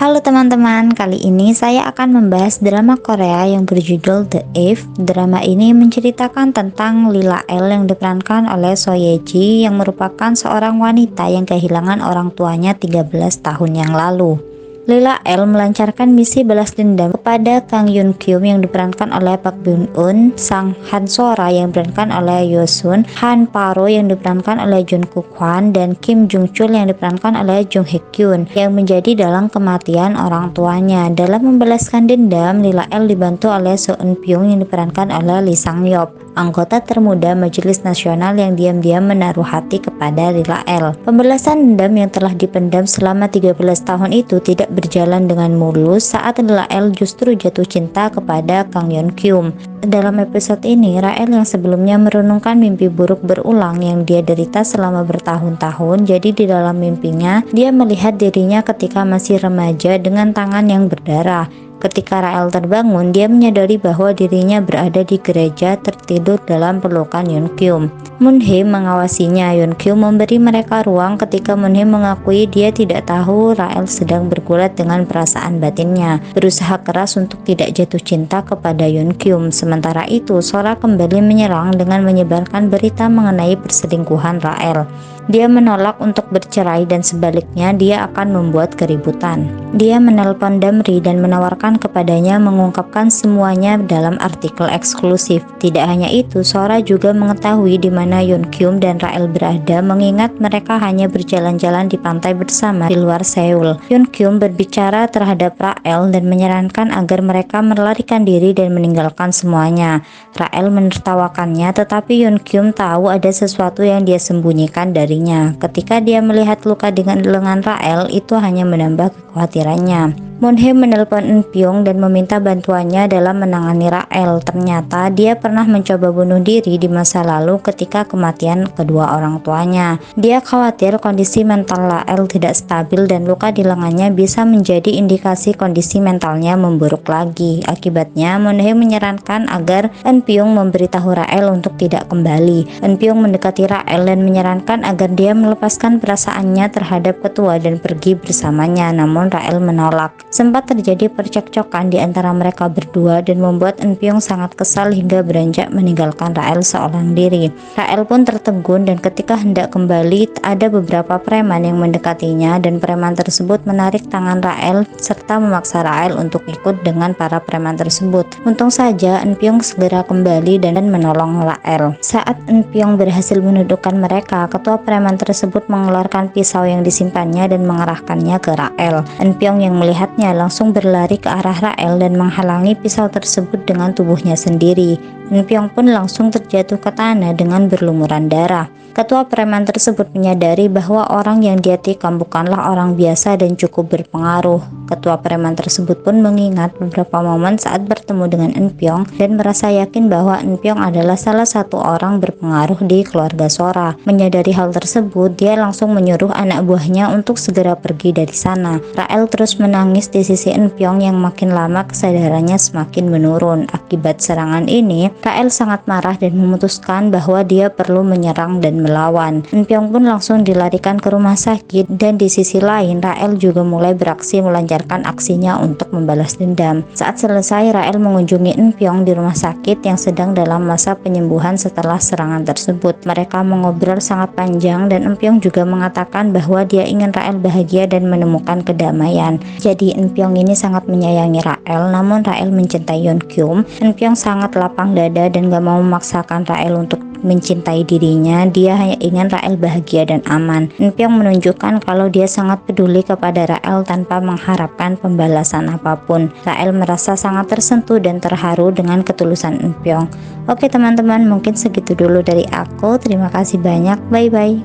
Halo teman-teman, kali ini saya akan membahas drama Korea yang berjudul The Eve. Drama ini menceritakan tentang Lila L yang diperankan oleh So Ye Ji yang merupakan seorang wanita yang kehilangan orang tuanya 13 tahun yang lalu. Lila L melancarkan misi balas dendam kepada Kang Yun Kyum yang diperankan oleh Park Bin Eun, Sang Han Sora yang diperankan oleh Yoo Sun, Han Paro yang diperankan oleh Jun Kook Hwan, dan Kim Jung Chul yang diperankan oleh Jung Hye Kyun yang menjadi dalang kematian orang tuanya. Dalam membalaskan dendam, Lila L dibantu oleh So Eun Pyong yang diperankan oleh Lee Sang Yeop, anggota termuda Majelis Nasional yang diam-diam menaruh hati kepada Lila L. Pembalasan dendam yang telah dipendam selama 13 tahun itu tidak berjalan dengan mulus saat Lila L justru jatuh cinta kepada Kang Yeon Kyum. Dalam episode ini, Rael yang sebelumnya merenungkan mimpi buruk berulang yang dia derita selama bertahun-tahun, jadi di dalam mimpinya dia melihat dirinya ketika masih remaja dengan tangan yang berdarah. Ketika Rael terbangun, dia menyadari bahwa dirinya berada di gereja tertidur dalam pelukan Yeon Kyum. Moon Hye mengawasinya. Yeon Kyum memberi mereka ruang ketika Moon Hye mengakui dia tidak tahu Rael sedang bergulat dengan perasaan batinnya, berusaha keras untuk tidak jatuh cinta kepada Yeon Kyum. Sementara itu, Sora kembali menyerang dengan menyebarkan berita mengenai perselingkuhan Rael. Dia menolak untuk bercerai dan sebaliknya dia akan membuat keributan. Dia menelpon Damri dan menawarkan kepadanya mengungkapkan semuanya dalam artikel eksklusif. Tidak hanya itu, Sora juga mengetahui di mana Yeon Kyum dan Rael berada, mengingat mereka hanya berjalan-jalan di pantai bersama di luar Seoul. Yeon Kyum berbicara terhadap Rael dan menyarankan agar mereka melarikan diri dan meninggalkan semuanya. Rael menertawakannya, tetapi Yeon Kyum tahu ada sesuatu yang dia sembunyikan darinya. Ketika dia melihat luka dengan lengan Rael, itu hanya menambah kekhawatirannya. Moon Hye menelpon Eun Pyong dan meminta bantuannya dalam menangani Rael. Ternyata dia pernah mencoba bunuh diri di masa lalu ketika kematian kedua orang tuanya. Dia khawatir kondisi mental Rael tidak stabil dan luka di lengannya bisa menjadi indikasi kondisi mentalnya memburuk lagi. Akibatnya, Moon Hye menyarankan agar Eun Pyong memberitahu Rael untuk tidak kembali. Eun Pyong mendekati Rael dan menyarankan agar dia melepaskan perasaannya terhadap ketua dan pergi bersamanya, namun Rael menolak. Sempat terjadi percekcokan di antara mereka berdua dan membuat Eun Pyong sangat kesal hingga beranjak meninggalkan Rael seorang diri. Rael pun tertegun dan ketika hendak kembali, ada beberapa preman yang mendekatinya dan preman tersebut menarik tangan Rael serta memaksa Rael untuk ikut dengan para preman tersebut. Untung saja Eun Pyong segera kembali dan menolong Rael. Saat Eun Pyong berhasil menundukkan mereka, ketua preman tersebut mengeluarkan pisau yang disimpannya dan mengarahkannya ke Rael. Eun Pyong yang melihatnya langsung berlari ke arah Rael dan menghalangi pisau tersebut dengan tubuhnya sendiri. Eun Pyong pun langsung terjatuh ke tanah dengan berlumuran darah. Ketua preman tersebut menyadari bahwa orang yang dia tikam bukanlah orang biasa dan cukup berpengaruh. Ketua preman tersebut pun mengingat beberapa momen saat bertemu dengan Eun Pyong dan merasa yakin bahwa Eun Pyong adalah salah satu orang berpengaruh di keluarga Sora. Menyadari hal tersebut, dia langsung menyuruh anak buahnya untuk segera pergi dari sana. Rael terus menangis di sisi Eun Pyong yang makin lama kesadarannya semakin menurun. Akibat serangan ini, Rael sangat marah dan memutuskan bahwa dia perlu menyerang dan melawan. Eun Pyong pun langsung dilarikan ke rumah sakit dan di sisi lain Rael juga mulai beraksi melancarkan aksinya untuk membalas dendam. Saat selesai, Rael mengunjungi Eun Pyong di rumah sakit yang sedang dalam masa penyembuhan setelah serangan tersebut. Mereka mengobrol sangat panjang dan Eun Pyong juga mengatakan bahwa dia ingin Rael bahagia dan menemukan kedamaian. Jadi Eun Pyong ini sangat menyayangi Rael, namun Rael mencintai Yeon Kyum. Eun Pyong sangat lapang dada dan gak mau memaksakan Rael untuk mencintai dirinya. Dia hanya ingin Rael bahagia dan aman. Eun Pyong menunjukkan kalau dia sangat peduli kepada Rael tanpa mengharapkan pembalasan apapun. Rael merasa sangat tersentuh dan terharu dengan ketulusan Eun Pyong. Oke teman-teman, mungkin segitu dulu dari aku. Terima kasih banyak. Bye bye.